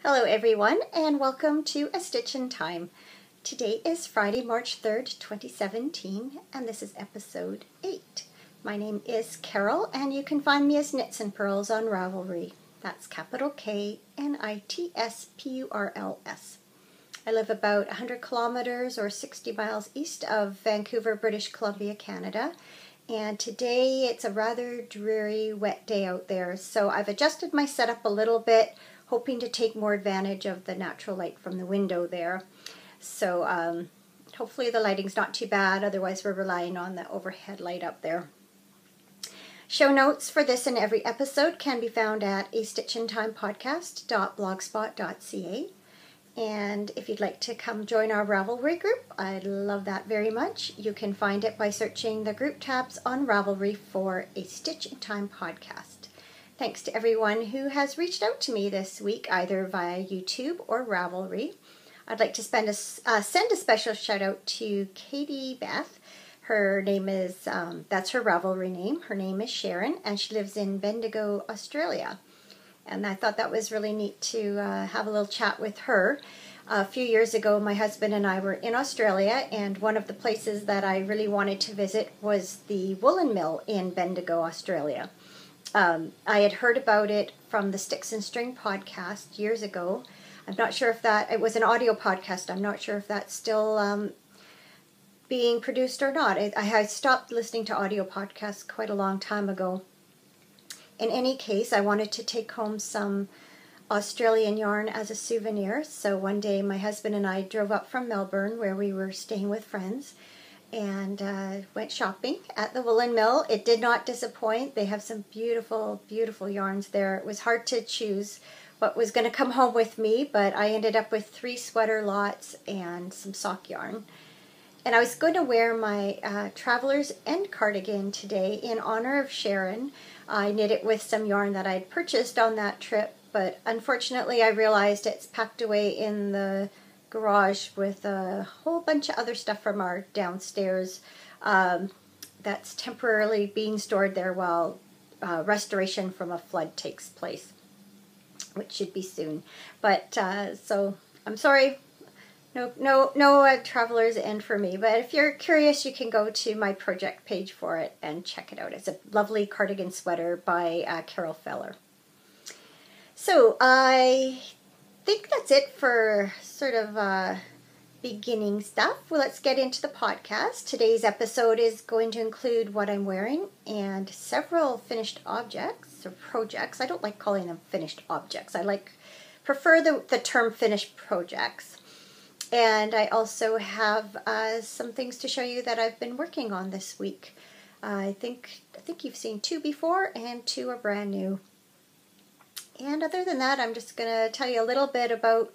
Hello everyone and welcome to A Stitch in Time. Today is Friday, March 3rd, 2017 and this is episode 8. My name is Carol and you can find me as Knits and Pearls on Ravelry. That's capital K-N-I-T-S-P-U-R-L-S. I live about 100 kilometers or 60 miles east of Vancouver, British Columbia, Canada. And today it's a rather dreary, wet day out there. So I've adjusted my setup a little bit, hoping to take more advantage of the natural light from the window there. So hopefully the lighting's not too bad, otherwise we're relying on the overhead light up there. Show notes for this and every episode can be found at astitchintimepodcast.blogspot.ca. And if you'd like to come join our Ravelry group, I'd love that very much. You can find it by searching the group tabs on Ravelry for A Stitch in Time podcast. Thanks to everyone who has reached out to me this week, either via YouTube or Ravelry. I'd like to send a special shout out to Katie Beth. Her name is, that's her Ravelry name. Her name is Sharon, and she lives in Bendigo, Australia. And I thought that was really neat to have a little chat with her. A few years ago, my husband and I were in Australia, and one of the places that I really wanted to visit was the woolen mill in Bendigo, Australia. I had heard about it from the Sticks and String podcast years ago. I'm not sure if it was an audio podcast. I'm not sure if that's still being produced or not. I stopped listening to audio podcasts quite a long time ago. In any case, I wanted to take home some Australian yarn as a souvenir. So one day my husband and I drove up from Melbourne, where we were staying with friends, and went shopping at the woolen mill. It did not disappoint. They have some beautiful, beautiful yarns there. It was hard to choose what was going to come home with me, but I ended up with 3 sweater lots and some sock yarn. And I was going to wear my Traveler's End cardigan today in honor of Sharon. I knit it with some yarn that I'd purchased on that trip, but unfortunately I realized it's packed away in the garage with a whole bunch of other stuff from our downstairs that's temporarily being stored there while restoration from a flood takes place, which should be soon. But so I'm sorry, no Traveler's End for me. But if you're curious, you can go to my project page for it and check it out. It's a lovely cardigan sweater by Carol Feller. So I think that's it for sort of beginning stuff. Well, let's get into the podcast. Today's episode is going to include what I'm wearing and several finished objects or projects. I don't like calling them finished objects. I prefer the term finished projects. And I also have some things to show you that I've been working on this week. I think you've seen 2 before, and 2 are brand new. And other than that, I'm just going to tell you a little bit about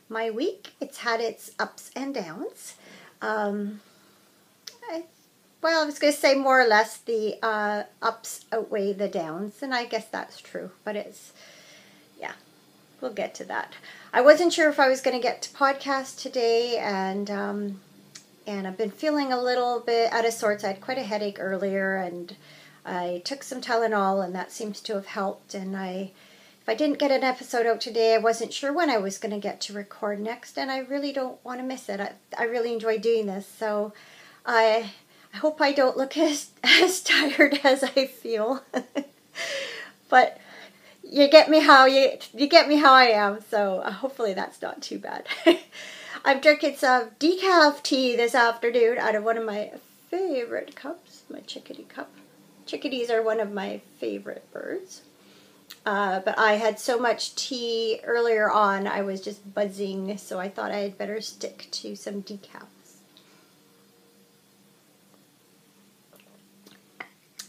my week. It's had its ups and downs. I was going to say more or less the ups outweigh the downs, and I guess that's true. But we'll get to that. I wasn't sure if I was going to get to podcast today, and I've been feeling a little bit out of sorts. I had quite a headache earlier, and I took some Tylenol, and that seems to have helped. And if I didn't get an episode out today, I wasn't sure when I was going to get to record next, and I really don't want to miss it. I really enjoy doing this, so I hope I don't look as tired as I feel. But you get me how I am, so hopefully that's not too bad. I'm drinking some decaf tea this afternoon out of one of my favorite cups, my chickadee cup. Chickadees are one of my favorite birds. But I had so much tea earlier on, I was just buzzing, so I thought I had better stick to some decafs.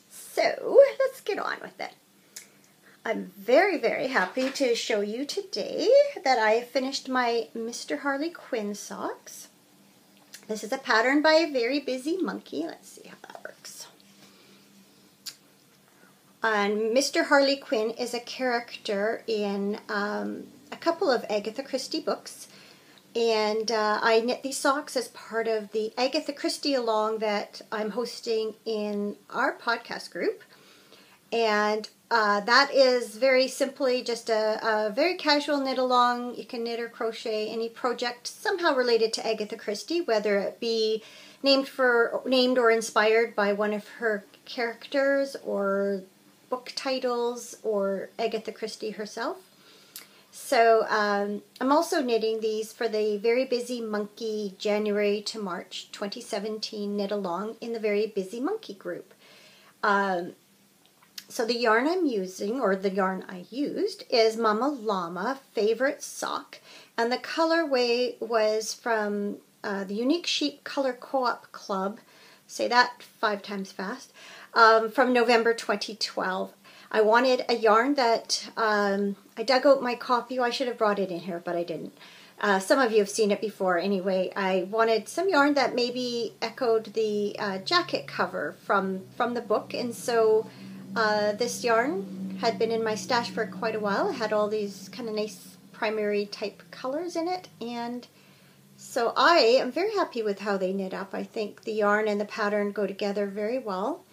So, let's get on with it. I'm very, very happy to show you today that I finished my Mr. Harley Quinn socks. This is a pattern by a very busy monkey. Let's see how that works. And Mr. Harley Quinn is a character in a couple of Agatha Christie books. And I knit these socks as part of the Agatha Christie along that I'm hosting in our podcast group. And that is very simply just a very casual knit along. You can knit or crochet any project somehow related to Agatha Christie, whether it be named or inspired by one of her characters or book titles or Agatha Christie herself. So I'm also knitting these for the Very Busy Monkey January to March 2017 knit along in the Very Busy Monkey group. So the yarn I'm using, or the yarn I used, is Mama Llama Favorite Sock, and the colorway was from the Unique Sheep Color Co-op Club, say that 5 times fast, from November 2012. I wanted a yarn that, I dug out my copy. I should have brought it in here, but I didn't. Some of you have seen it before anyway. I wanted some yarn that maybe echoed the jacket cover from the book, and so this yarn had been in my stash for quite a while. It had all these kind of nice primary type colors in it, and so I am very happy with how they knit up. I think the yarn and the pattern go together very well.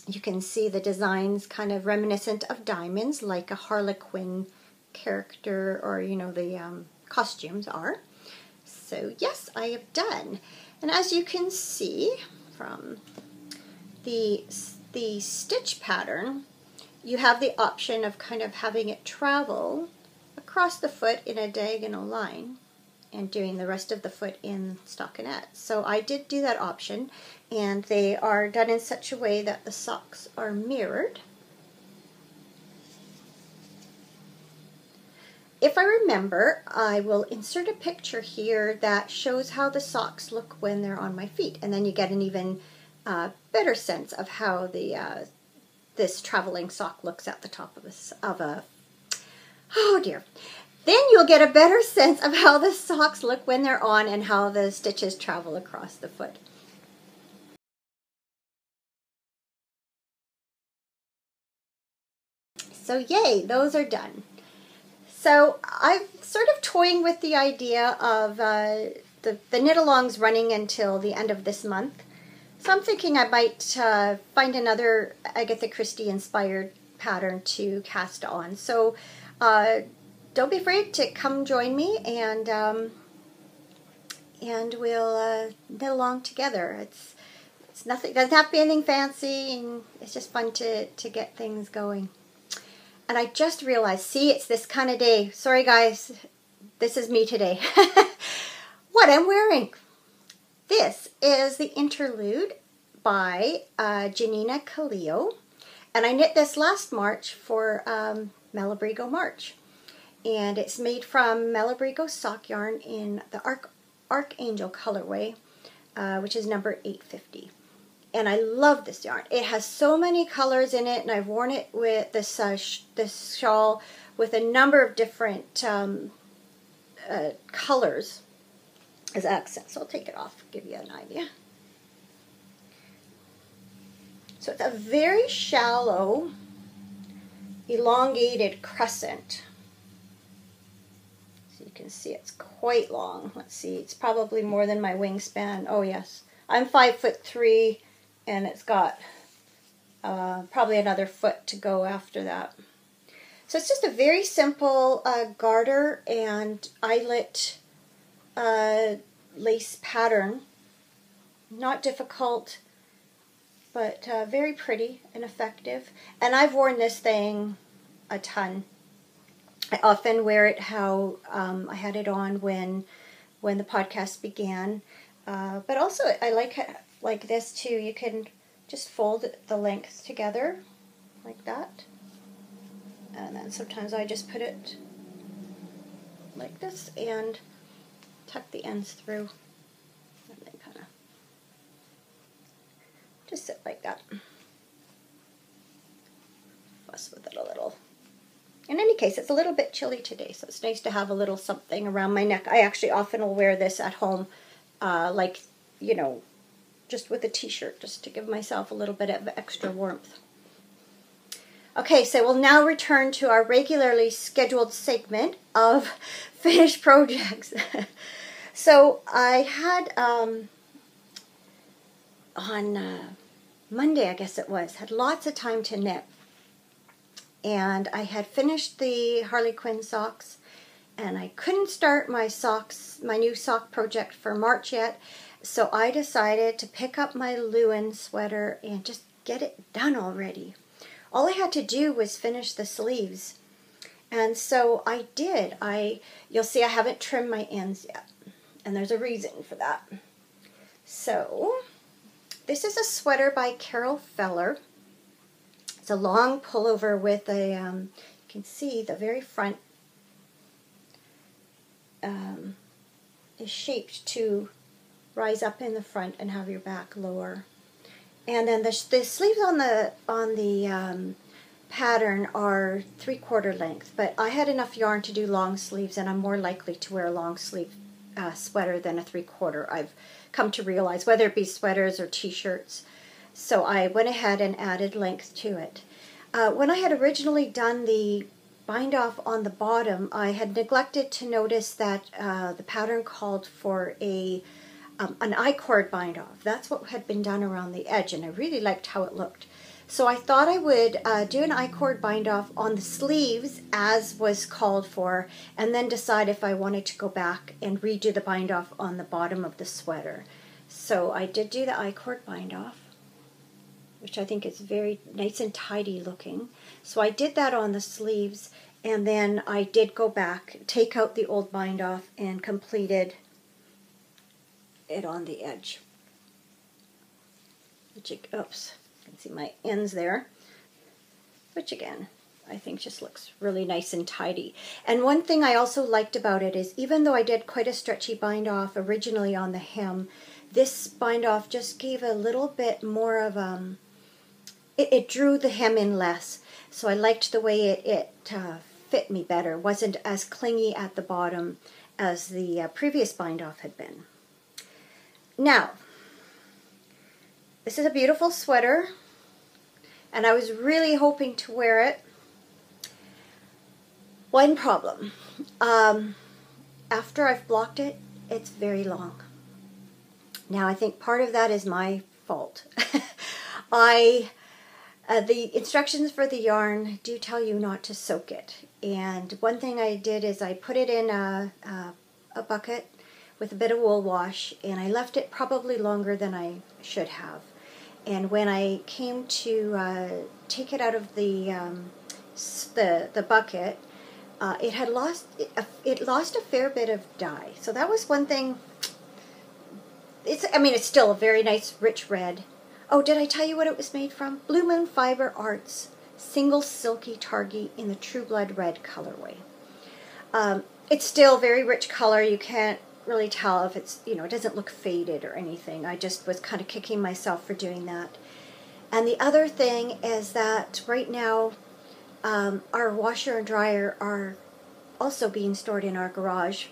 You can see the designs kind of reminiscent of diamonds, like a Harlequin character, or the costumes are. So yes, I have done. And as you can see from the stitch pattern, you have the option of kind of having it travel across the foot in a diagonal line and doing the rest of the foot in stockinette. So I did do that option, and they are done in such a way that the socks are mirrored. If I remember, I will insert a picture here that shows how the socks look when they're on my feet, and then you get an even better sense of how this traveling sock looks at the top of a oh dear. Then you'll get a better sense of how the socks look when they're on and how the stitches travel across the foot. So yay, those are done. So I'm sort of toying with the idea of the knit-alongs running until the end of this month. So I'm thinking I might find another Agatha Christie inspired pattern to cast on. So don't be afraid to come join me, and we'll knit along together. It's nothing, doesn't have to be anything fancy, and it's just fun to get things going. And I just realized, see, it's this kind of day. Sorry guys, this is me today. What I'm wearing. This is the Interlude by Janina Calio, and I knit this last March for Malabrigo March, and it's made from Malabrigo sock yarn in the Archangel colorway, which is number 850. And I love this yarn. It has so many colors in it, and I've worn it with this shawl with a number of different colors as accents. So I'll take it off, give you an idea. So it's a very shallow, elongated crescent. So you can see it's quite long. Let's see, it's probably more than my wingspan. Oh yes, I'm 5'3", and it's got probably another foot to go after that. So it's just a very simple garter and eyelet lace pattern. Not difficult, but very pretty and effective. And I've worn this thing a ton. I often wear it how I had it on when the podcast began. But also I like it like this too. You can just fold the length together like that. And then sometimes I just put it like this and tuck the ends through. And then kind of just sit like that. Fuss with it a little. In any case, it's a little bit chilly today, so it's nice to have a little something around my neck. I actually often will wear this at home, like, you know, just with a t-shirt, just to give myself a little bit of extra warmth. Okay, so we'll now return to our regularly scheduled segment of finished projects. So I had, on Monday, I guess it was, had lots of time to knit. and I had finished the Harley Quinn socks, and I couldn't start my new sock project for March yet, so I decided to pick up my Lewin sweater and just get it done already. All I had to do was finish the sleeves, and so I did. You'll see I haven't trimmed my ends yet, and there's a reason for that. So this is a sweater by Carol Feller. It's a long pullover with a, you can see the very front is shaped to rise up in the front and have your back lower. And then the sleeves on the pattern are 3/4 length, but I had enough yarn to do long sleeves, and I'm more likely to wear a long sleeve sweater than a 3/4. I've come to realize, whether it be sweaters or t-shirts. So I went ahead and added length to it. When I had originally done the bind off on the bottom, I had neglected to notice that the pattern called for an I-cord bind off. That's what had been done around the edge, and I really liked how it looked. So I thought I would do an I-cord bind off on the sleeves as was called for, and then decide if I wanted to go back and redo the bind off on the bottom of the sweater. So I did do the I-cord bind off, which I think is very nice and tidy looking. So I did that on the sleeves, and then I did go back, take out the old bind off, and completed it on the edge. Oops, you can see my ends there, which again, I think just looks really nice and tidy. And one thing I also liked about it is, even though I did quite a stretchy bind off originally on the hem, this bind off just gave a little bit more of it drew the hem in less. So I liked the way it fit me better. Wasn't as clingy at the bottom as the previous bind off had been. Now, this is a beautiful sweater, and I was really hoping to wear it. One problem. After I've blocked it, it's very long. Now, I think part of that is my fault. The instructions for the yarn do tell you not to soak it. And one thing I did is I put it in a bucket with a bit of wool wash, and I left it probably longer than I should have. And when I came to take it out of the bucket, it lost a fair bit of dye. So that was one thing. It's still a very nice rich red. Oh, did I tell you what it was made from? Blue Moon Fiber Arts Single Silky Targhee in the True Blood Red colorway. It's still very rich color. You can't really tell if it's, it doesn't look faded or anything. I just was kind of kicking myself for doing that. And the other thing is that right now our washer and dryer are also being stored in our garage.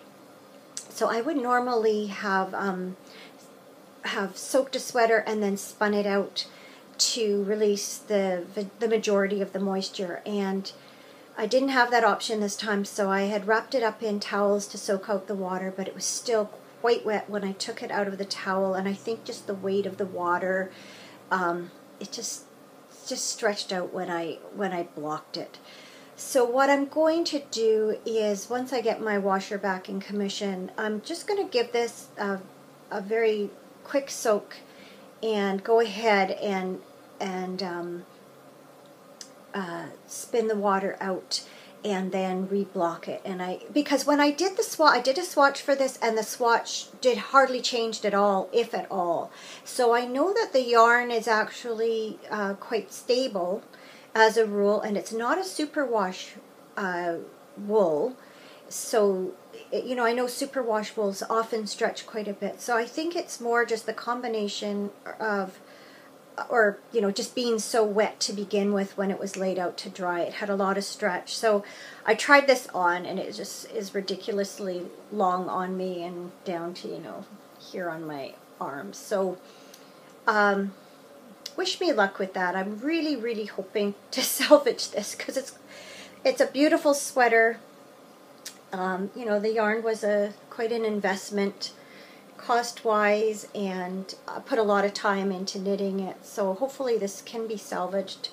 So I would normally have soaked a sweater and then spun it out to release the majority of the moisture, and I didn't have that option this time, so I had wrapped it up in towels to soak out the water, but it was still quite wet when I took it out of the towel, and I think just the weight of the water, it just stretched out when I blocked it. So what I'm going to do is, once I get my washer back in commission, I'm just going to give this a very quick soak and go ahead and spin the water out and then reblock it. And because when I did the swatch, I did a swatch for this, and the swatch hardly changed at all, if at all. So I know that the yarn is actually quite stable as a rule, and it's not a superwash wool. So, I know superwash wools often stretch quite a bit. So I think it's more just the combination of, just being so wet to begin with when it was laid out to dry. It had a lot of stretch. So I tried this on, and it just is ridiculously long on me and down to, here on my arms. So wish me luck with that. I'm really, really hoping to salvage this, because it's a beautiful sweater. The yarn was quite an investment cost-wise, and I put a lot of time into knitting it, so hopefully this can be salvaged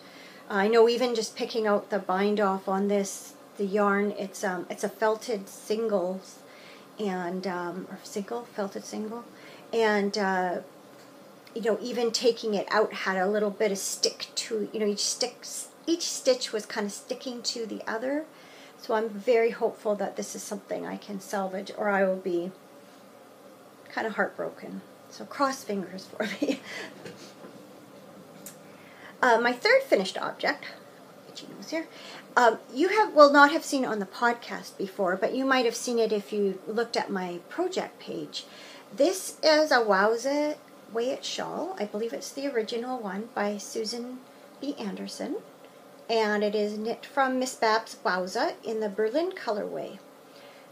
I know even just picking out the bind off on this, the yarn, it's a felted singles, and or felted single, and you know, even taking it out had a little bit of stick to, you know, each stitch was kind of sticking to the other. So I'm very hopeful that this is something I can salvage, or I will be kind of heartbroken. So cross fingers for me. My third finished object, which you know is here, you will not have seen it on the podcast before, but you might have seen it if you looked at my project page. This is a Wowza Way-It shawl. I believe it's the original one by Susan B. Anderson. And it is knit from Miss Babs Wowza in the Berlin colorway.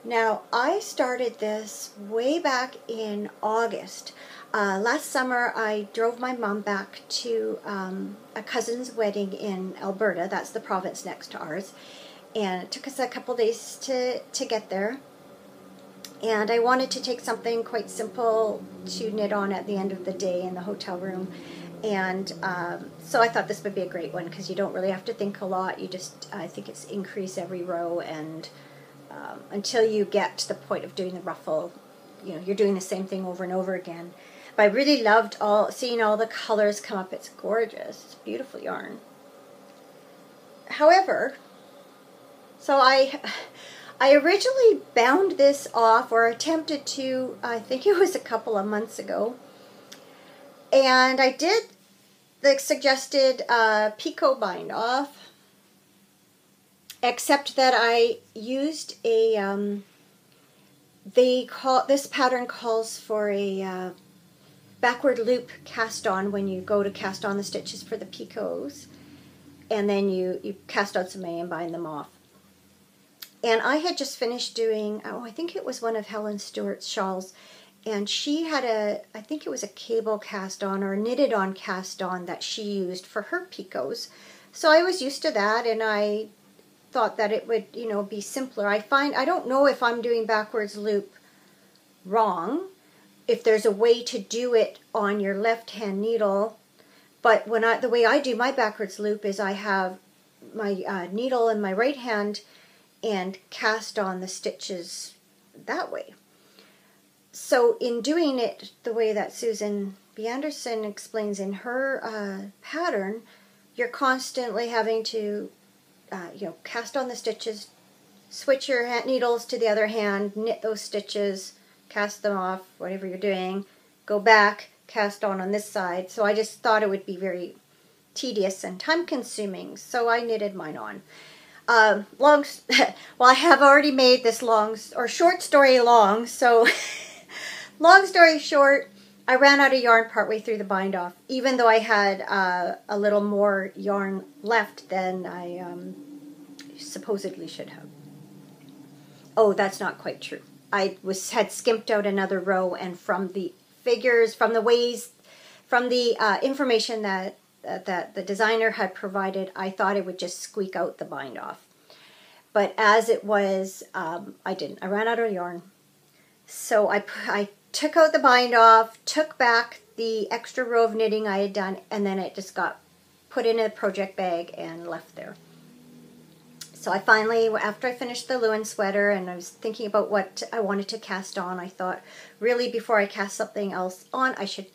Now, I started this way back in August. Last summer, I drove my mom back to a cousin's wedding in Alberta. That's the province next to ours. And it took us a couple days to get there. And I wanted to take something quite simple to knit on at the end of the day in the hotel room. And so I thought this would be a great one because you don't really have to think a lot. You just, I think it's increase every row, and until you get to the point of doing the ruffle, you know, you're doing the same thing over and over again. But I really loved seeing all the colors come up. It's gorgeous. It's beautiful yarn. However, so I originally bound this off, or attempted to, I think it was a couple of months ago. And I did the suggested picot bind off, except that I used a, this pattern calls for a backward loop cast on when you go to cast on the stitches for the picots, and then you cast out some and bind them off. And I had just finished doing, I think it was one of Helen Stewart's shawls, and she had I think it was a cable cast on or a knitted on cast on that she used for her picots. So I was used to that, and I thought that it would, you know, be simpler. I don't know if I'm doing backwards loop wrong, if there's a way to do it on your left hand needle, but the way I do my backwards loop is I have my needle in my right hand and cast on the stitches that way. So in doing it the way that Susan B. Anderson explains in her pattern, you're constantly having to you know, cast on the stitches, switch your needles to the other hand, knit those stitches, cast them off, whatever you're doing, go back, cast on this side. So I just thought it would be very tedious and time consuming, so I knitted mine on. Well, I have already made this short story long, so long story short, I ran out of yarn partway through the bind off, even though I had a little more yarn left than I supposedly should have. Oh, that's not quite true. I had skimped out another row, and from the figures, from the ways, from the information that the designer had provided, I thought it would just squeak out the bind off. But as it was, I didn't. I ran out of yarn. So I took out the bind off, took back the extra row of knitting I had done, and then it just got put in a project bag and left there. So I finally, after I finished the Lewin sweater and I was thinking about what I wanted to cast on, I thought, really, before I cast something else on, I should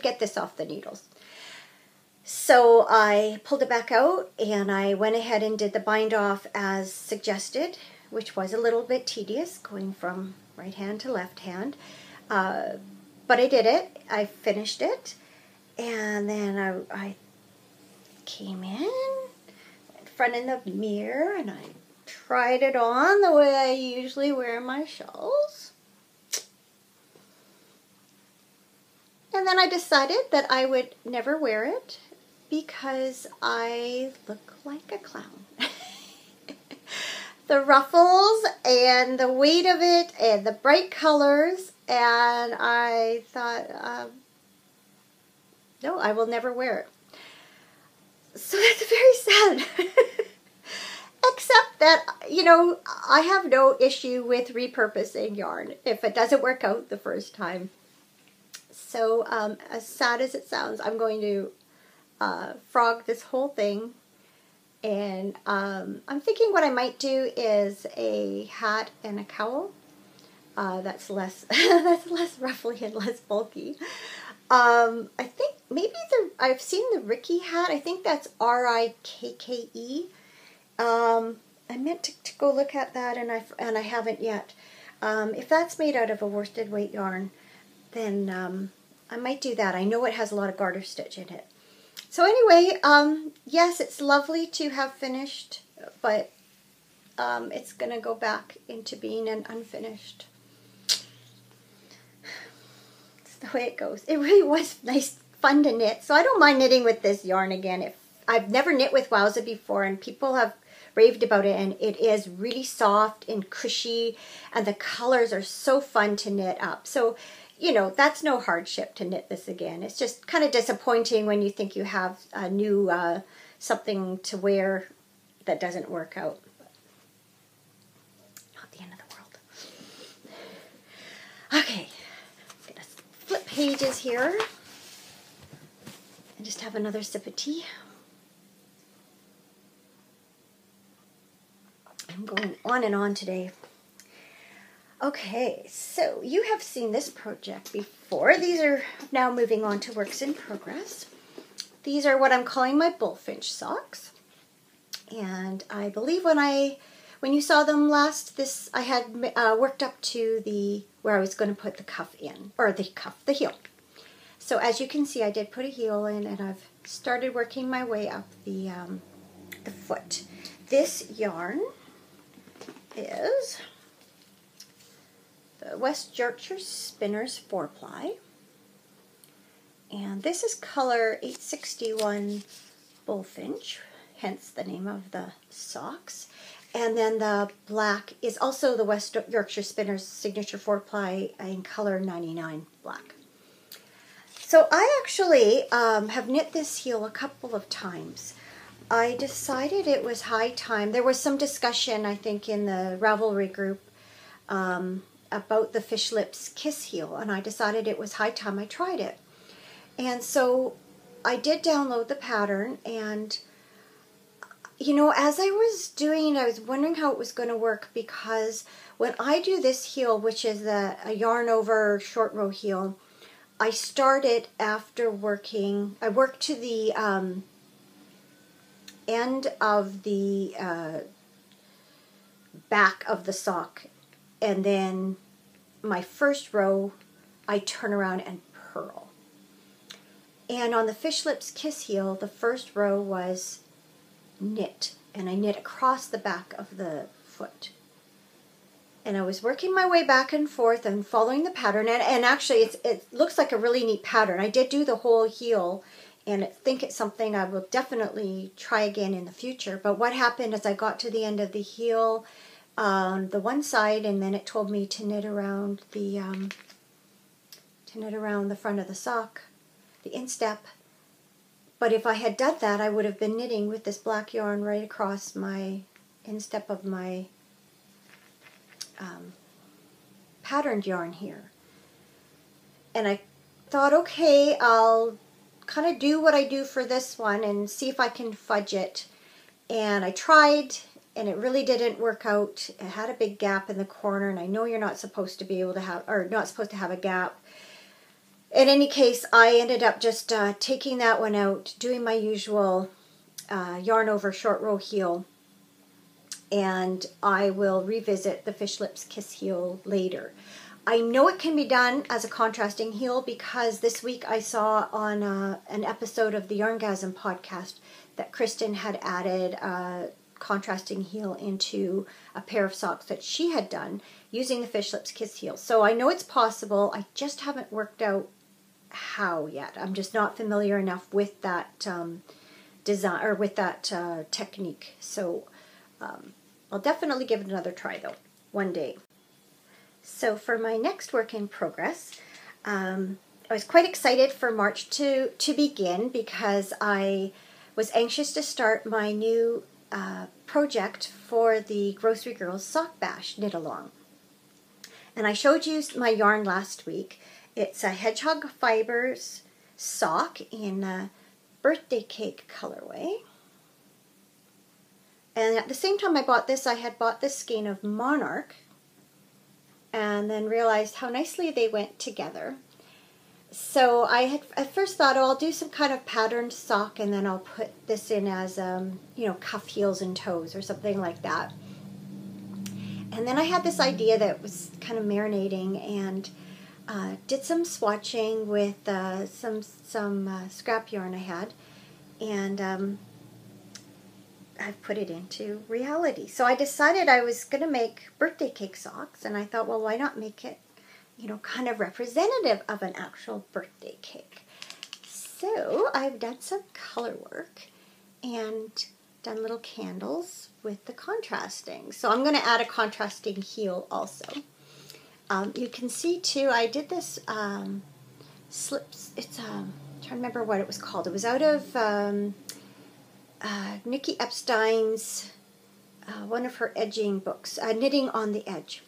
get this off the needles. So I pulled it back out, and I went ahead and did the bind off as suggested, which was a little bit tedious, going from right hand to left hand. But I did it. I finished it. And then I came in front of the mirror, and I tried it on the way I usually wear my shawls. And then I decided that I would never wear it because I look like a clown. The ruffles and the weight of it and the bright colors, and I thought, no, I will never wear it. So that's very sad. Except that, you know, I have no issue with repurposing yarn if it doesn't work out the first time. So as sad as it sounds, I'm going to frog this whole thing And I'm thinking what I might do is a hat and a cowl. That's less that's less ruffly and less bulky. I think maybe I've seen the Ricky hat. I think that's Rikke. I meant to go look at that, and I haven't yet. If that's made out of a worsted weight yarn, then I might do that. I know it has a lot of garter stitch in it. So anyway, yes, it's lovely to have finished, but it's going to go back into being an unfinished. It's the way it goes. It really was nice, fun to knit. So I don't mind knitting with this yarn again. I've never knit with Wowza before, and people have raved about it, and it is really soft and cushy, and the colors are so fun to knit up. So, you know, that's no hardship to knit this again. It's just kind of disappointing when you think you have a new something to wear that doesn't work out. Not the end of the world. Okay, I'm gonna flip pages here and just have another sip of tea. I'm going on and on today. Okay, so you have seen this project before. These are now moving on to works in progress. These are what I'm calling my bullfinch socks. And I believe when you saw them last, I had worked up to where I was going to put the cuff in, or the heel. So as you can see, I did put a heel in, and I've started working my way up the foot. This yarn is the West Yorkshire Spinners 4-ply, and this is color 861 Bullfinch, hence the name of the socks. And then the black is also the West Yorkshire Spinners signature 4-ply in color 99 black. So I actually have knit this heel a couple of times. I decided it was high time. There was some discussion, I think, in the Ravelry group about the Fish Lips Kiss heel, and I decided it was high time I tried it. And so I did download the pattern, and you know, as I was doing it, I was wondering how it was going to work, because when I do this heel, which is a yarn over short row heel, I started after working, I worked to the end of the back of the sock, and then my first row I turn around and purl. And on the Fish Lips Kiss heel, the first row was knit, and I knit across the back of the foot. And I was working my way back and forth and following the pattern, and actually it looks like a really neat pattern. I did do the whole heel, and I think it's something I will definitely try again in the future. But what happened is I got to the end of the heel on the one side, and then it told me to knit around the front of the sock, the instep. But if I had done that, I would have been knitting with this black yarn right across my instep of my patterned yarn here. And I thought, okay, I'll kind of do what I do for this one and see if I can fudge it. And I tried, and it really didn't work out. It had a big gap in the corner, and I know you're not supposed to be able to have, or not supposed to have a gap. In any case, I ended up just taking that one out, doing my usual yarn over short row heel, and I will revisit the Fish Lips Kiss heel later. I know it can be done as a contrasting heel, because this week I saw on an episode of the Yarngasm podcast that Kristen had added a contrasting heel into a pair of socks that she had done using the Fish Lips Kiss heel. So I know it's possible. I just haven't worked out how yet. I'm just not familiar enough with that design, or with that technique. So I'll definitely give it another try though, one day. So for my next work in progress, I was quite excited for March to begin, because I was anxious to start my new project for the Grocery Girls Sock Bash Knit Along. And I showed you my yarn last week. It's a Hedgehog Fibers sock in a birthday cake colorway. And at the same time I bought this, I had bought this skein of Monarch, and then realized how nicely they went together. So I had at first thought, oh, I'll do some kind of patterned sock, and then I'll put this in as, you know, cuff heels and toes or something like that. And then I had this idea that was kind of marinating, and did some swatching with some scrap yarn I had, and I've put it into reality. So I decided I was going to make birthday cake socks, and I thought, well, why not make it, you know, kind of representative of an actual birthday cake. So I've done some color work and done little candles with the contrasting. So I'm going to add a contrasting heel also. You can see too, I did this slips, it's, I'm trying to remember what it was called. It was out of Nikki Epstein's, one of her edging books, Knitting on the Edge.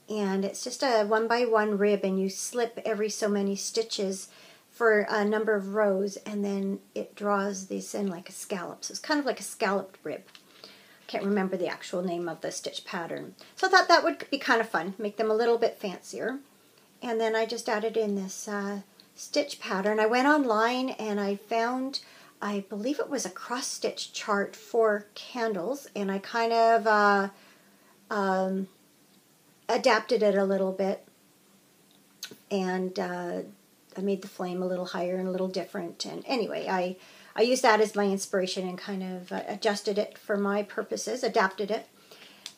And it's just a 1x1 rib, and you slip every so many stitches for a number of rows, and then it draws this in like a scallop. So it's kind of like a scalloped rib. Can't remember the actual name of the stitch pattern. So I thought that would be kind of fun, make them a little bit fancier. And then I just added in this stitch pattern. I went online and I found, I believe it was a cross stitch chart for candles, and I kind of adapted it a little bit, and I made the flame a little higher and a little different. And anyway, I used that as my inspiration and kind of adjusted it for my purposes, adapted it.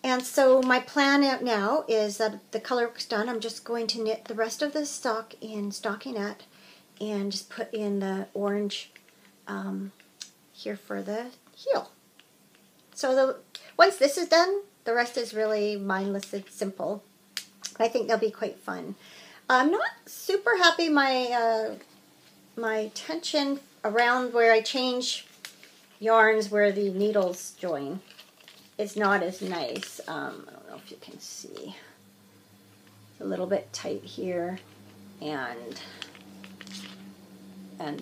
And so my plan now is that the color work's done. I'm just going to knit the rest of the stock in stockinette and just put in the orange here for the heel. So once this is done, the rest is really mindless and simple. I think they'll be quite fun. I'm not super happy my tension around where I change yarns where the needles join is not as nice. I don't know if you can see. It's a little bit tight here and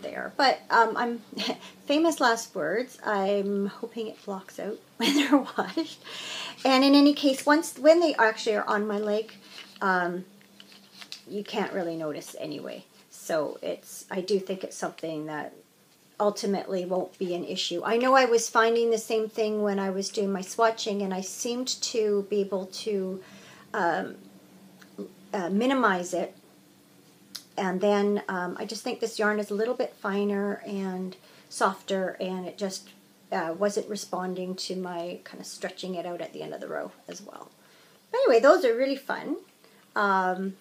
there. But I'm famous last words. I'm hoping it blocks out when they're washed. And in any case, when they actually are on my leg, you can't really notice anyway. So I do think it's something that ultimately won't be an issue. I know I was finding the same thing when I was doing my swatching, and I seemed to be able to minimize it. And then I just think this yarn is a little bit finer and softer, and it just wasn't responding to my kind of stretching it out at the end of the row as well. But anyway, those are really fun. I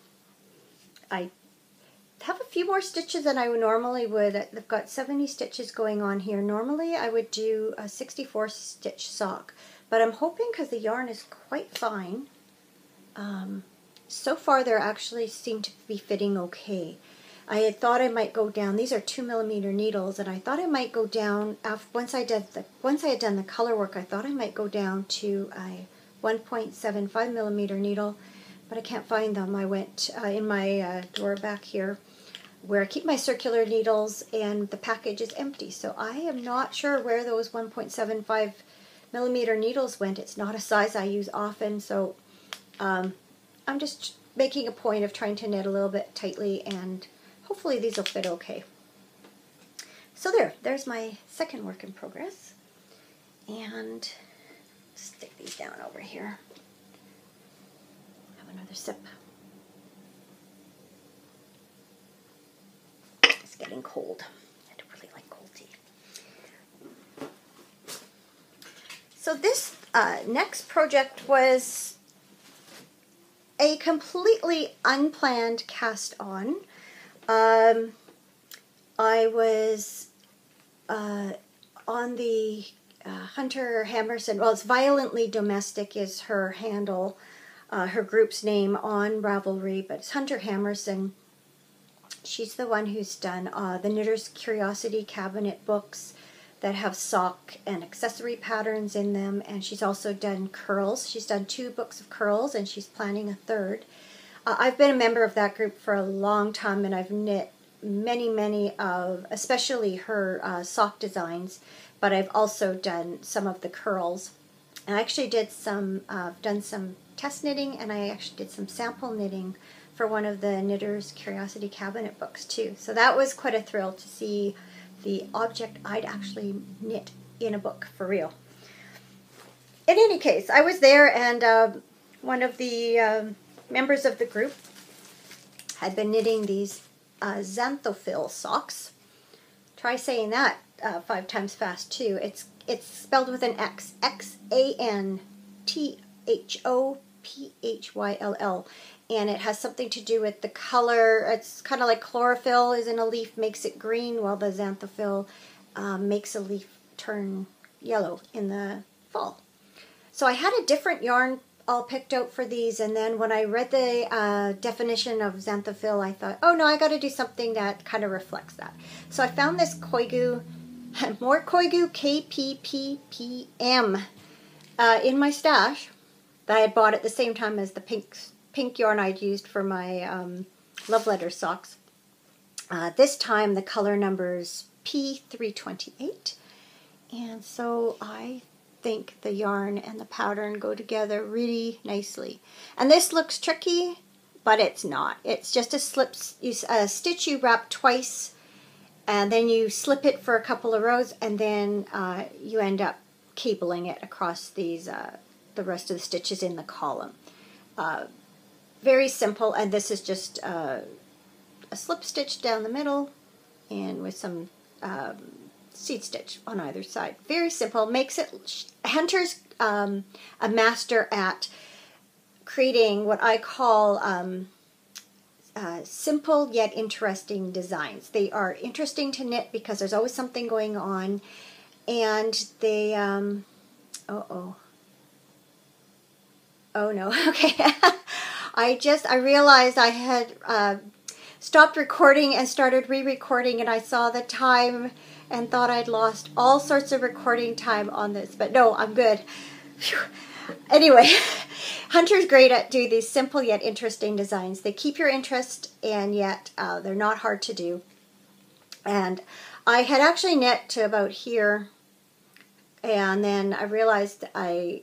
have a few more stitches than I normally would. I've got 70 stitches going on here. Normally I would do a 64 stitch sock, but I'm hoping, because the yarn is quite fine, so far they actually seem to be fitting okay. I had thought I might go down, these are 2mm needles, and I thought I might go down, once I had done the color work, I thought I might go down to a 1.75mm needle, but I can't find them. I went in my drawer back here where I keep my circular needles, and the package is empty. So I am not sure where those 1.75mm needles went. It's not a size I use often, so I'm just making a point of trying to knit a little bit tightly, and hopefully these will fit okay. So there's my second work in progress. And stick these down over here. Have another sip. It's getting cold. I don't really like cold tea. So this next project was a completely unplanned cast on. I was on the Hunter Hammerson, well, it's Violently Domestic is her handle, her group's name on Ravelry, but it's Hunter Hammerson. She's the one who's done the Knitter's Curiosity Cabinet books that have sock and accessory patterns in them, and she's also done curls. She's done 2 books of curls, and she's planning a 3rd. I've been a member of that group for a long time, and I've knit many of, especially her sock designs, but I've also done some of the curls. And I actually did done some test knitting, and I actually did some sample knitting for one of the Knitter's Curiosity Cabinet books too. So that was quite a thrill to see the object I'd actually knit in a book for real. In any case, I was there, and one of the members of the group had been knitting these xanthophil socks. Try saying that 5 times fast too. It's spelled with an X. Xanthophyll. And it has something to do with the color. It's kind of like chlorophyll is in a leaf, makes it green, while the xanthophil makes a leaf turn yellow in the fall. So I had a different yarn all picked out for these, and then when I read the definition of xanthophil, I thought, oh no, I got to do something that kind of reflects that. So I found this Koigu, more Koigu KPPPM in my stash that I had bought at the same time as the pink yarn I'd used for my love letter socks. This time the color number's P328, and so I think the yarn and the pattern go together really nicely. And this looks tricky, but it's not. It's just a stitch you wrap twice, and then you slip it for a couple of rows, and then you end up cabling it across these the rest of the stitches in the column. Very simple, and this is just a slip stitch down the middle and with some seed stitch on either side. Very simple. Makes it, Hunter's a master at creating what I call simple yet interesting designs. They are interesting to knit because there's always something going on, and they oh no, okay. I realized I had stopped recording and started re-recording, and I saw the time and thought I'd lost all sorts of recording time on this, but no, I'm good. Phew. Anyway, Hunter's great at doing these simple yet interesting designs. They keep your interest, and yet they're not hard to do. And I had actually knit to about here, and then I realized they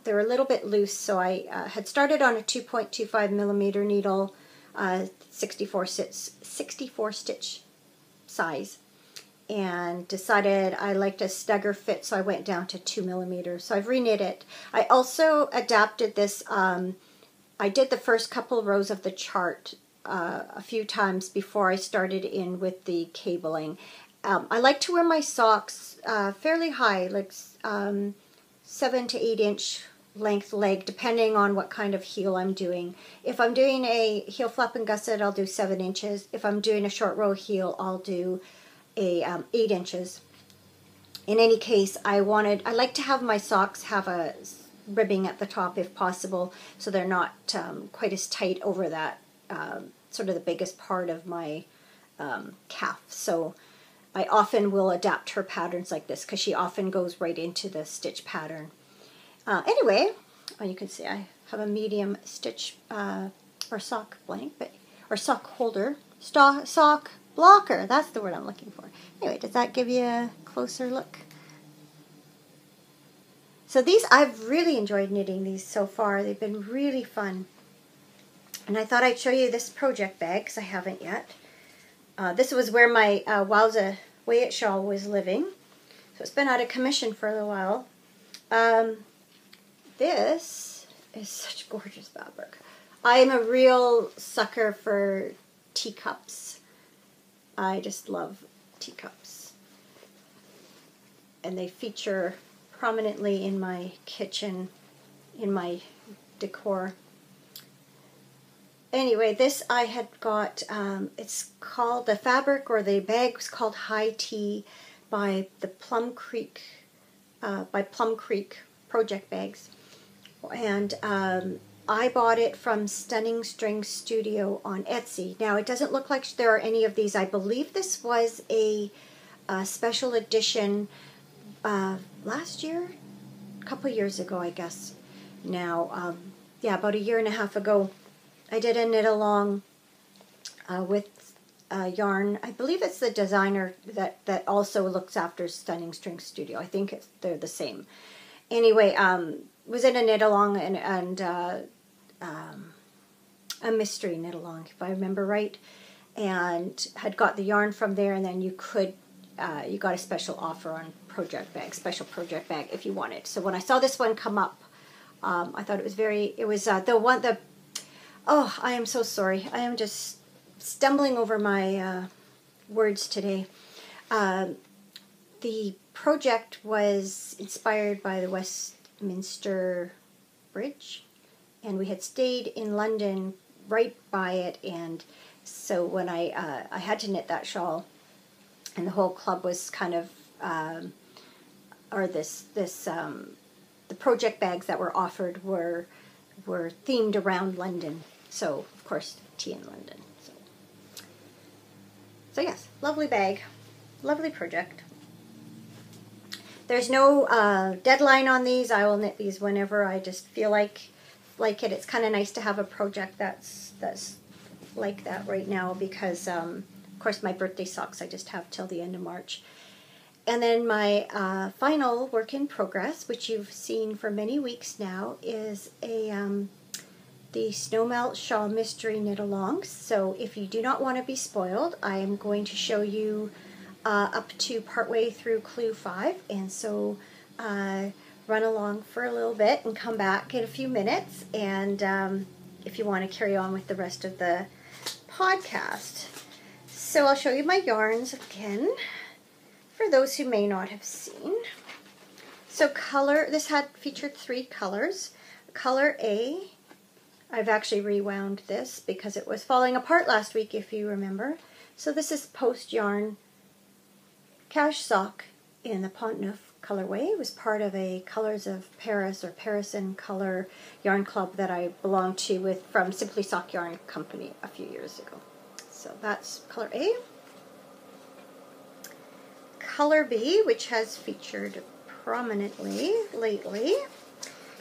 were a little bit loose, so I had started on a 2.25 millimeter needle, 64 stitch size, and decided I liked a snugger fit, so I went down to 2 millimeters. So I've reknit it. I also adapted this. I did the first couple rows of the chart a few times before I started in with the cabling. I like to wear my socks fairly high, like 7 to 8 inch length leg, depending on what kind of heel I'm doing. If I'm doing a heel flap and gusset, I'll do 7 inches. If I'm doing a short row heel, I'll do a 8 inches. In any case, I like to have my socks have a ribbing at the top if possible, so they're not quite as tight over that sort of the biggest part of my calf. So I often will adapt her patterns like this because she often goes right into the stitch pattern. Anyway, you can see I have a medium stitch or sock blank, or sock holder, sock blocker. That's the word I'm looking for. Anyway, does that give you a closer look? So these, I've really enjoyed knitting these so far. They've been really fun. And I thought I'd show you this project bag because I haven't yet. This was where my Wowza Way-It shawl was living. So it's been out of commission for a little while. This is such gorgeous fabric. I am a real sucker for teacups. I just love teacups. And they feature prominently in my kitchen, in my decor. Anyway, this I had got, it's called, the fabric or the bag was called High Tea by the Plum Creek Project Bags. And I bought it from Stunning String Studio on Etsy. Now, it doesn't look like there are any of these. I believe this was a special edition last year, a couple years ago, I guess. Now, yeah, about a year and a half ago, I did a knit along with yarn. I believe it's the designer that also looks after Stunning String Studio. I think they're the same. Anyway, was in a knit along and a mystery knit along, if I remember right, and had got the yarn from there, and then you got a special offer on special project bag if you wanted. So when I saw this one come up, I thought it was oh, I am so sorry. I am just stumbling over my words today. The project was inspired by the Westminster Bridge, and we had stayed in London right by it, and so when I had to knit that shawl, and the whole club was kind of, the project bags that were offered were themed around London. So of course, tea in London. So yes, lovely bag, lovely project. There's no deadline on these. I will knit these whenever I just feel like it. It's kind of nice to have a project that's like that right now because, of course, my birthday socks I just have till the end of March. And then my final work in progress, which you've seen for many weeks now, is the Snowmelt Shawl Mystery Knit Along. So if you do not want to be spoiled, I am going to show you up to partway through Clue 5, and so run along for a little bit and come back in a few minutes, and if you want to carry on with the rest of the podcast. So I'll show you my yarns again for those who may not have seen. So this had featured 3 colors. Color A, I've actually rewound this because it was falling apart last week, if you remember. So this is Post Yarn Cash Sock in the Pont Neuf colorway. It was part of a Colors of Paris or Paris in Color yarn club that I belonged to from Simply Sock Yarn Company a few years ago. So that's color A. Color B, which has featured prominently lately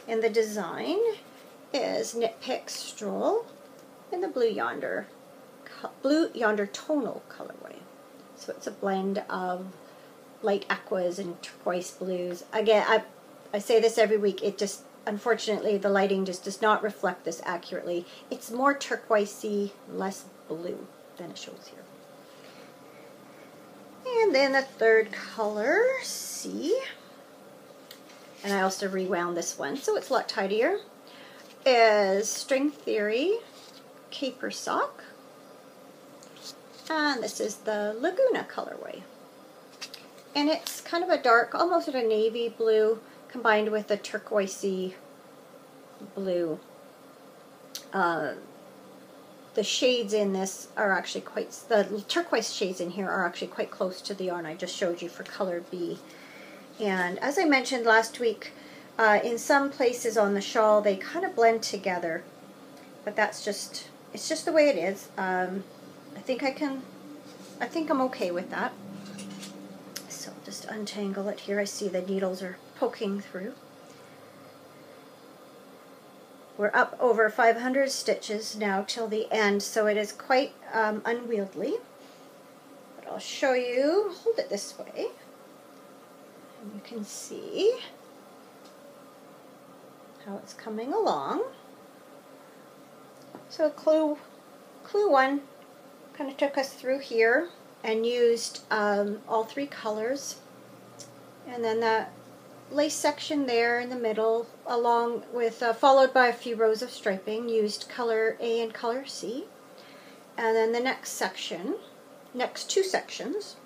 in the design, is Knit Pick Stroll in the Blue Yonder tonal colorway. So it's a blend of light aquas and turquoise blues. Again, I say this every week, it just, unfortunately, the lighting just does not reflect this accurately. It's more turquoisey, less blue than it shows here. And then the third color, C, and I also rewound this one, so it's a lot tidier, is String Theory Caper Sock. And this is the Laguna colorway. And it's kind of a dark, almost a navy blue, combined with a turquoisey blue. The shades in this are actually the turquoise shades in here are actually quite close to the yarn I just showed you for color B. And as I mentioned last week, in some places on the shawl they kind of blend together, but it's just the way it is. I think I'm okay with that. So I'll just untangle it here. I see the needles are poking through. We're up over 500 stitches now till the end, so it is quite unwieldy. But I'll show you, hold it this way, and you can see how it's coming along. So clue 1 kind of took us through here and used all 3 colors, and then that lace section there in the middle, along with followed by a few rows of striping, used color A and color C. And then the next 2 sections,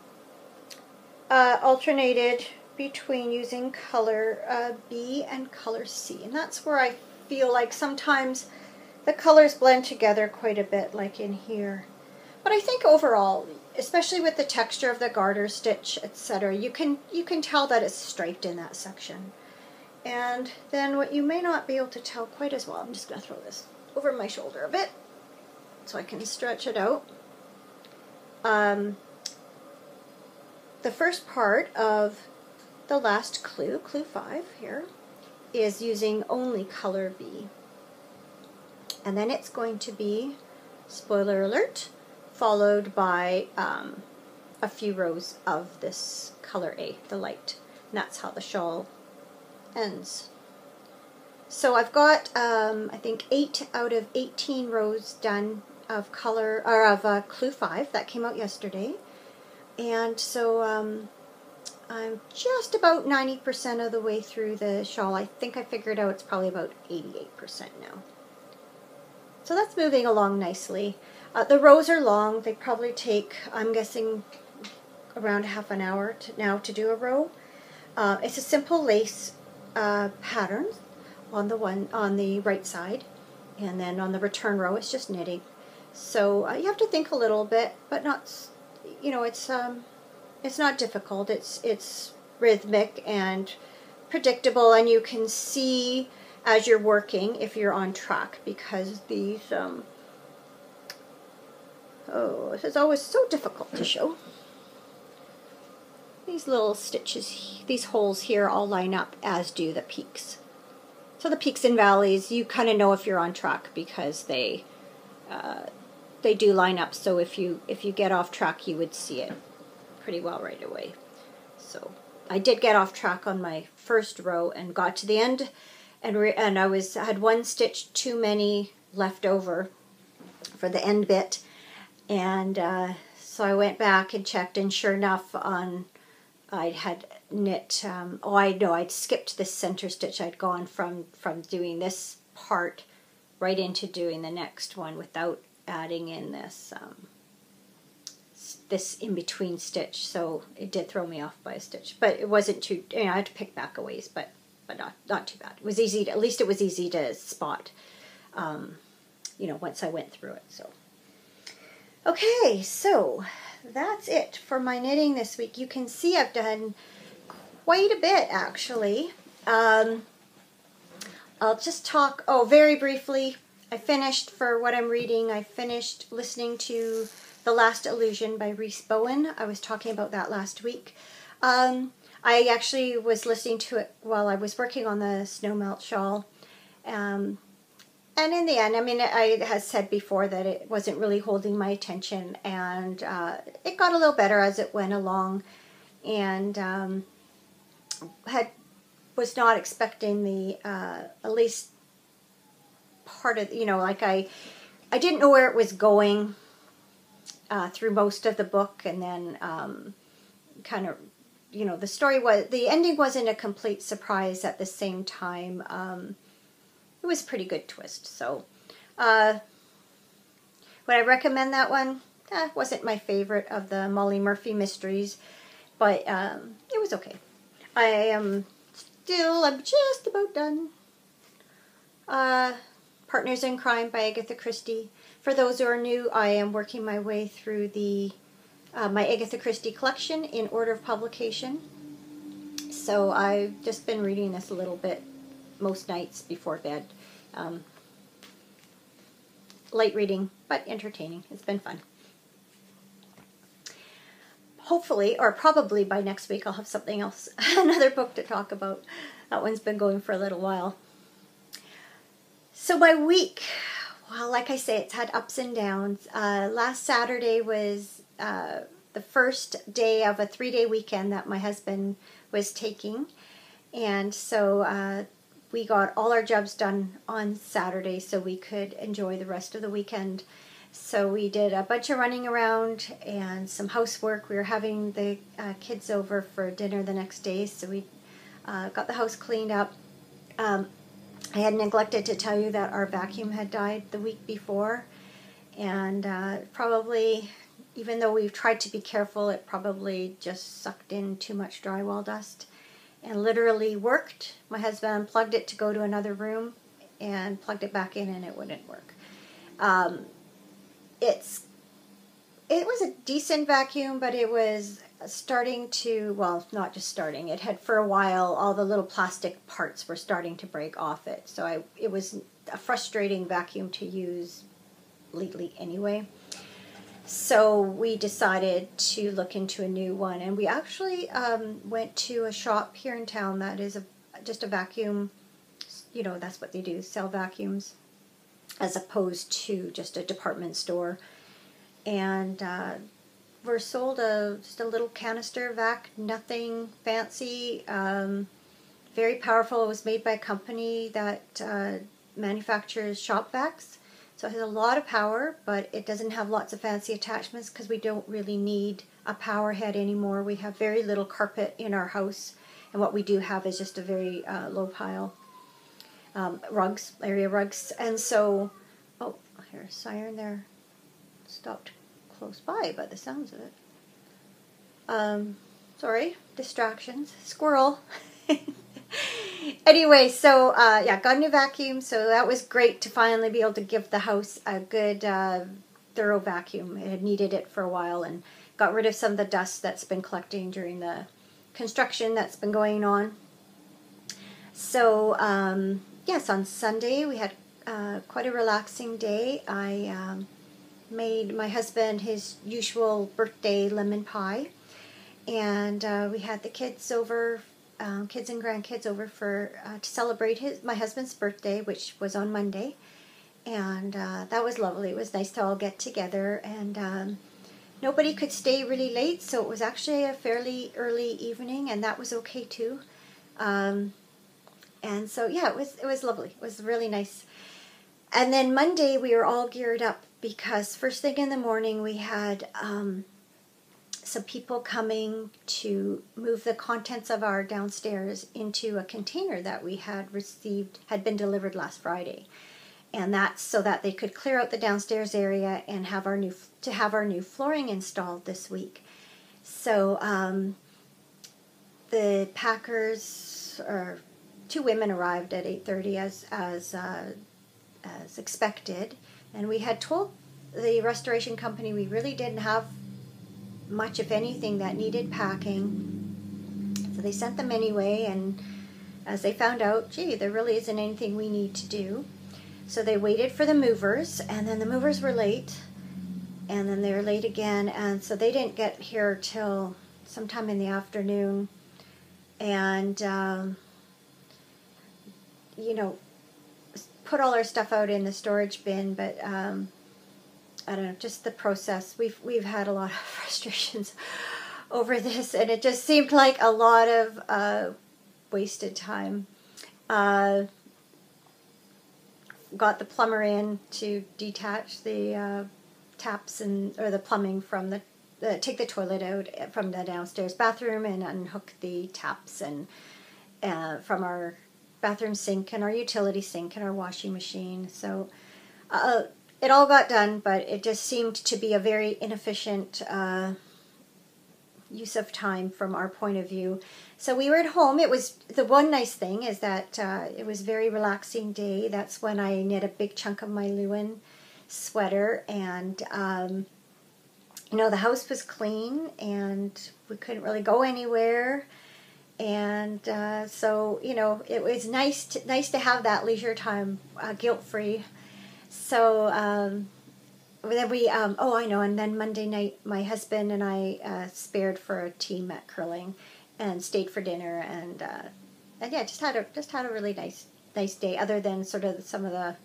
alternated between using color B and color C. And that's where I feel like sometimes the colors blend together quite a bit, like in here. But I think overall, especially with the texture of the garter stitch, etc., you can tell that it's striped in that section. And then what you may not be able to tell quite as well, I'm just going to throw this over my shoulder a bit so I can stretch it out. The first part of the last clue, clue 5 here, is using only color B. And then it's going to be, spoiler alert, followed by a few rows of this color A, the light. And that's how the shawl ends. So I've got, I think, 8 out of 18 rows done of color, or of Clue 5. That came out yesterday. And so I'm just about 90% of the way through the shawl. I think I figured out it's probably about 88% now. So that's moving along nicely. The rows are long. They probably take, I'm guessing, around half an hour to do a row. It's a simple lace pattern on the right side, and then on the return row it's just knitting. So you have to think a little bit, but not, it's not difficult. It's rhythmic and predictable, and you can see as you're working if you're on track, because these this is always so difficult to show. These little stitches, these holes here all line up, as do the peaks. So the peaks and valleys, you kind of know if you're on track, because they do line up. So if you get off track, you would see it pretty well right away. So I did get off track on my first row and got to the end, and I had one stitch too many left over for the end bit, and so I went back and checked, and sure enough, I had knit, I'd skipped this center stitch. I'd gone from doing this part right into doing the next one without adding in this this in-between stitch, so it did throw me off by a stitch, but it wasn't too, I had to pick back a ways, but not too bad. It was easy at least it was easy to spot, once I went through it. So okay, so that's it for my knitting this week. You can see I've done quite a bit, actually. I'll just talk, very briefly, I finished, for what I'm reading, I finished listening to The Last Illusion by Rhys Bowen. I was talking about that last week. I actually was listening to it while I was working on the Snowmelt shawl. And in the end, I had said before that it wasn't really holding my attention, and it got a little better as it went along, and was not expecting the, at least part of, I didn't know where it was going through most of the book, and then kind of, the ending wasn't a complete surprise. At the same time, it was a pretty good twist. So would I recommend that one? Wasn't my favorite of the Molly Murphy mysteries, but it was okay. I'm just about done. Partners in Crime by Agatha Christie. For those who are new, I am working my way through the my Agatha Christie collection in order of publication. So I've just been reading this a little bit most nights before bed. Light reading, but entertaining. It's been fun. Hopefully, or probably by next week, I'll have something else, another book to talk about. That one's been going for a little while. So my week, well, like I say, it's had ups and downs. Last Saturday was the first day of a 3-day weekend that my husband was taking. And so we got all our jobs done on Saturday so we could enjoy the rest of the weekend. So we did a bunch of running around and some housework. We were having the kids over for dinner the next day, so we got the house cleaned up. I had neglected to tell you that our vacuum had died the week before, and probably, even though we've tried to be careful, it probably just sucked in too much drywall dust and literally worked. My husband unplugged it to go to another room and plugged it back in, and it wouldn't work. It was a decent vacuum, but it was starting to, well, not just starting, it had for a while, all the little plastic parts were starting to break off it. So it was a frustrating vacuum to use lately anyway. So we decided to look into a new one, and we actually went to a shop here in town that is just a vacuum, that's what they do, sell vacuums, as opposed to just a department store. and we're sold just a little canister vac, nothing fancy, very powerful. It was made by a company that manufactures shop vacs, so it has a lot of power, but it doesn't have lots of fancy attachments because we don't really need a power head anymore. We have very little carpet in our house, and what we do have is just a very low pile rugs, area rugs. And so, oh, here's a siren there. Stopped close by by the sounds of it. Sorry, distractions. Squirrel. Anyway, so yeah, got a new vacuum, so that was great to finally be able to give the house a good thorough vacuum. It had needed it for a while, and got rid of some of the dust that's been collecting during the construction that's been going on. So yes, on Sunday we had quite a relaxing day. I made my husband his usual birthday lemon pie, and we had the kids over, kids and grandkids over for to celebrate my husband's birthday, which was on Monday, and that was lovely. It was nice to all get together, and nobody could stay really late, so it was actually a fairly early evening, and that was okay too. And so yeah, it was lovely. It was really nice. And then Monday we were all geared up because first thing in the morning we had some people coming to move the contents of our downstairs into a container that we had been delivered last Friday. And that's so that they could clear out the downstairs area and have our new flooring installed this week. So the packers, or 2 women, arrived at 8:30 as expected, and we had told the restoration company we really didn't have much, if anything, that needed packing. So they sent them anyway, and as they found out, gee, there really isn't anything we need to do. So they waited for the movers, and then the movers were late, and then they were late again, and so they didn't get here till sometime in the afternoon. And you know, put all our stuff out in the storage bin, but I don't know, just the process. We've had a lot of frustrations over this, and it just seemed like a lot of wasted time. Got the plumber in to detach the taps or the plumbing from take the toilet out from the downstairs bathroom and unhook the taps and from our bathroom sink and our utility sink and our washing machine. So it all got done, but it just seemed to be a very inefficient use of time from our point of view. So we were at home. It was the one nice thing is that it was a very relaxing day. That's when I knit a big chunk of my Lewin sweater, and you know, the house was clean and we couldn't really go anywhere. And so, you know, it was nice to have that leisure time, guilt-free. So then we, oh, I know, and then Monday night, my husband and I spared for a team at curling and stayed for dinner, and yeah, just had a really nice day, other than sort of some of the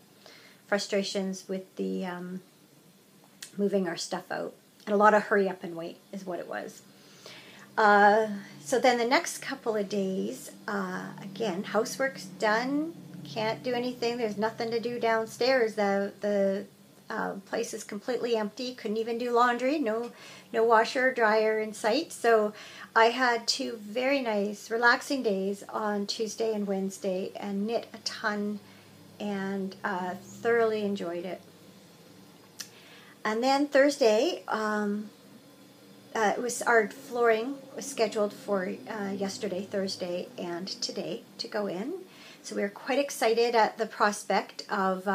frustrations with the moving our stuff out. And a lot of hurry up and wait is what it was. So then the next couple of days, again, housework's done. Can't do anything. There's nothing to do downstairs. The place is completely empty. Couldn't even do laundry. No washer or dryer in sight. So I had 2 very nice, relaxing days on Tuesday and Wednesday, and knit a ton, and thoroughly enjoyed it. And then Thursday, it was our flooring was scheduled for yesterday, Thursday, and today to go in. So we were quite excited at the prospect of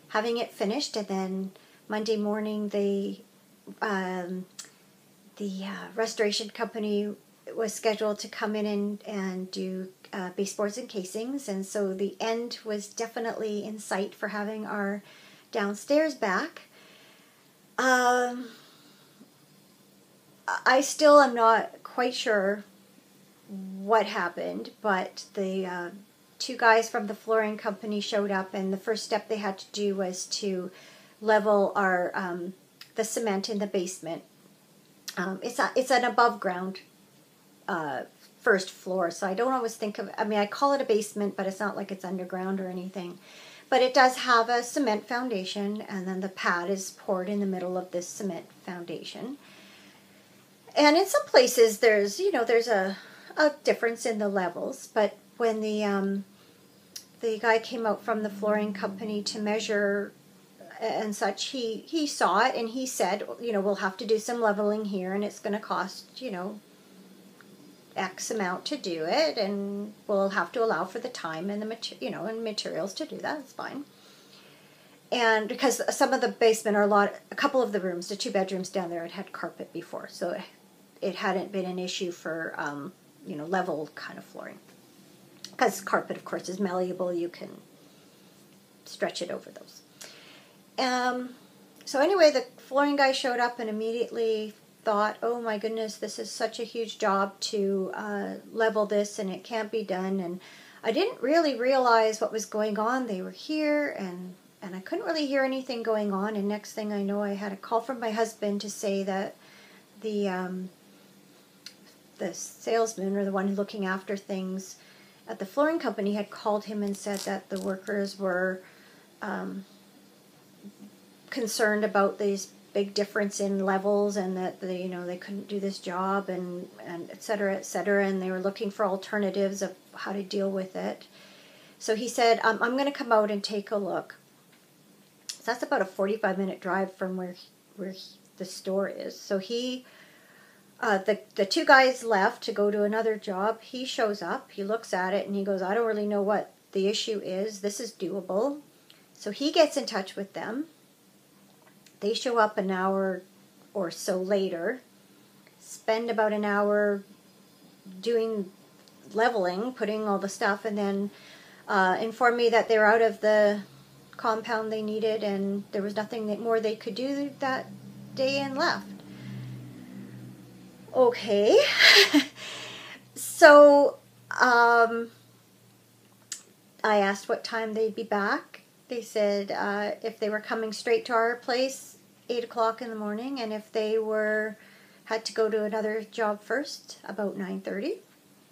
having it finished, and then Monday morning the restoration company was scheduled to come in and do baseboards and casings, and so the end was definitely in sight for having our downstairs back. I still am not quite sure what happened, but the 2 guys from the flooring company showed up, and the first step they had to do was to level our the cement in the basement. It's an above ground first floor, so I don't always think of, I mean, I call it a basement, but it's not like it's underground or anything. But it does have a cement foundation, and then the pad is poured in the middle of this cement foundation. And in some places there's a difference in the levels, but when the guy came out from the flooring company to measure and such, he saw it and he said, we'll have to do some leveling here, and it's going to cost, X amount to do it, and we'll have to allow for the time and the and materials to do that. It's fine. And because some of the basement a couple of the rooms, the 2 bedrooms down there, had carpet before, so it hadn't been an issue for level kind of flooring. Because carpet, of course, is malleable, you can stretch it over those. So anyway, the flooring guy showed up and immediately thought, oh my goodness, this is such a huge job to level this, and it can't be done. And I didn't really realize what was going on. They were here, and I couldn't really hear anything going on. And next thing I know, I had a call from my husband to say that the salesman, or the one looking after things at the flooring company, had called him and said that the workers were concerned about these big difference in levels, and that they couldn't do this job, and et cetera, and they were looking for alternatives of how to deal with it. So he said, I'm going to come out and take a look. So that's about a 45-minute drive from where the store is. So he, the 2 guys left to go to another job. He shows up, he looks at it, and he goes, I don't really know what the issue is. This is doable. So he gets in touch with them. They show up an hour or so later, spend about an hour doing leveling, putting all the stuff, and then inform me that they're out of the compound they needed, and there was nothing more they could do that day, and left. Okay. So I asked what time they'd be back. They said if they were coming straight to our place, 8 o'clock in the morning, and if they had to go to another job first, about 9:30.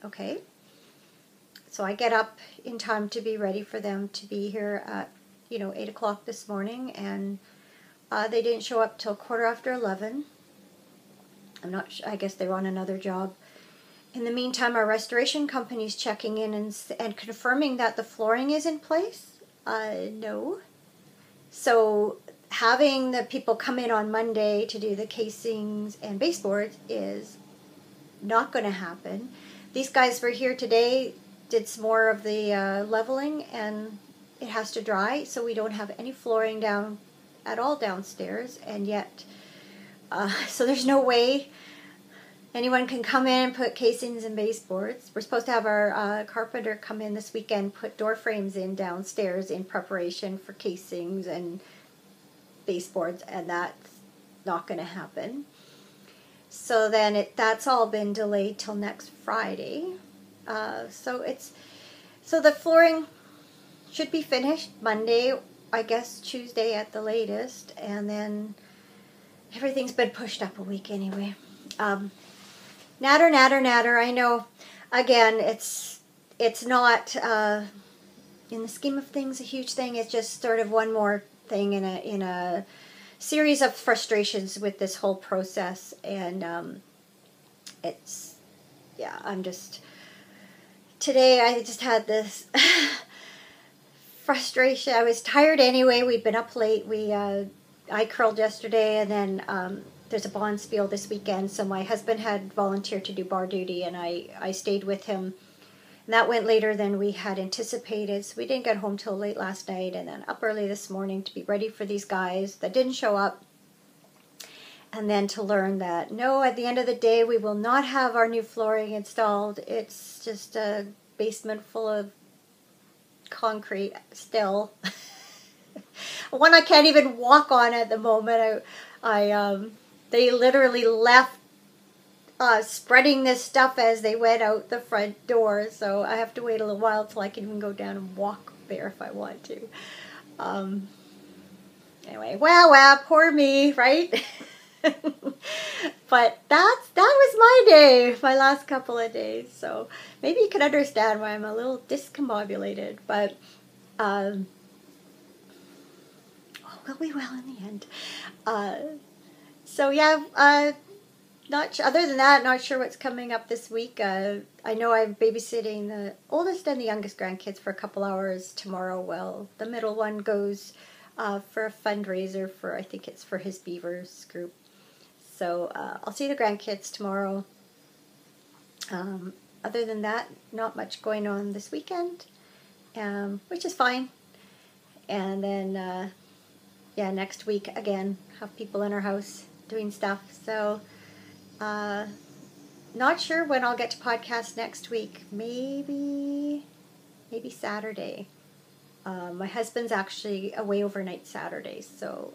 Okay. So I get up in time to be ready for them to be here at 8 o'clock this morning, and they didn't show up till 11:15. I'm not sure, I guess they were on another job. In the meantime, our restoration company's checking in and confirming that the flooring is in place. No. So having the people come in on Monday to do the casings and baseboards is not going to happen. These guys were here today, did some more of the leveling, and it has to dry, so we don't have any flooring down at all downstairs, and yet so there's no way anyone can come in and put casings and baseboards. We're supposed to have our carpenter come in this weekend, put door frames in downstairs in preparation for casings and baseboards, and that's not going to happen. So then that's all been delayed till next Friday. So the flooring should be finished Monday, I guess Tuesday at the latest, and then everything's been pushed up a week anyway. Natter. I know, again, it's not in the scheme of things a huge thing. It's just sort of one more thing in a series of frustrations with this whole process, and today I just had this frustration. I was tired anyway. We'd been up late. I curled yesterday, and then there's a bonspiel this weekend, so my husband had volunteered to do bar duty, and I stayed with him. And that went later than we had anticipated, so we didn't get home till late last night, and then up early this morning to be ready for these guys that didn't show up. And then to learn that, no, at the end of the day, we will not have our new flooring installed. It's just a basement full of concrete still. One I can't even walk on at the moment. They literally left spreading this stuff as they went out the front door, so I have to wait a little while till I can even go down and walk there if I want to. Anyway, well, poor me, right? But that was my day, my last couple of days. So maybe you can understand why I'm a little discombobulated. But well, we will in the end. So yeah, other than that, not sure what's coming up this week. I know I'm babysitting the oldest and the youngest grandkids for a couple hours tomorrow. Well, the middle one goes for a fundraiser for, I think it's for his Beavers group. So I'll see the grandkids tomorrow. Other than that, not much going on this weekend, which is fine. And then, yeah, next week, again, have people in our house doing stuff. So not sure when I'll get to podcast next week. Maybe Saturday. My husband's actually away overnight Saturday, so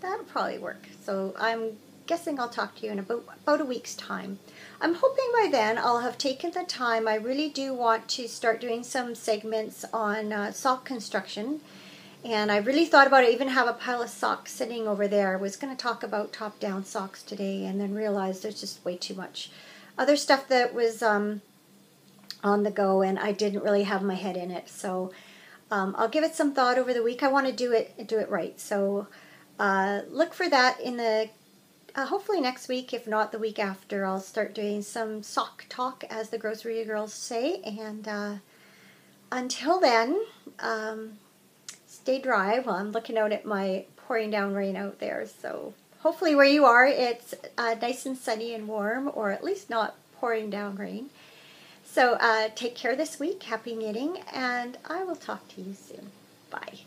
that'll probably work. So I'm guessing I'll talk to you in about a week's time. I'm hoping by then I'll have taken the time. I really do want to start doing some segments on sock construction. And I really thought about it, even have a pile of socks sitting over there. I was going to talk about top-down socks today and then realized there's just way too much other stuff that was on the go, and I didn't really have my head in it. So I'll give it some thought over the week. I want to do it right. So look for that in the hopefully next week. If not, the week after, I'll start doing some sock talk, as the grocery girls say. And until then, stay dry. Well, I'm looking out at my pouring down rain out there. So hopefully where you are, it's nice and sunny and warm, or at least not pouring down rain. So take care this week. Happy knitting, and I will talk to you soon. Bye.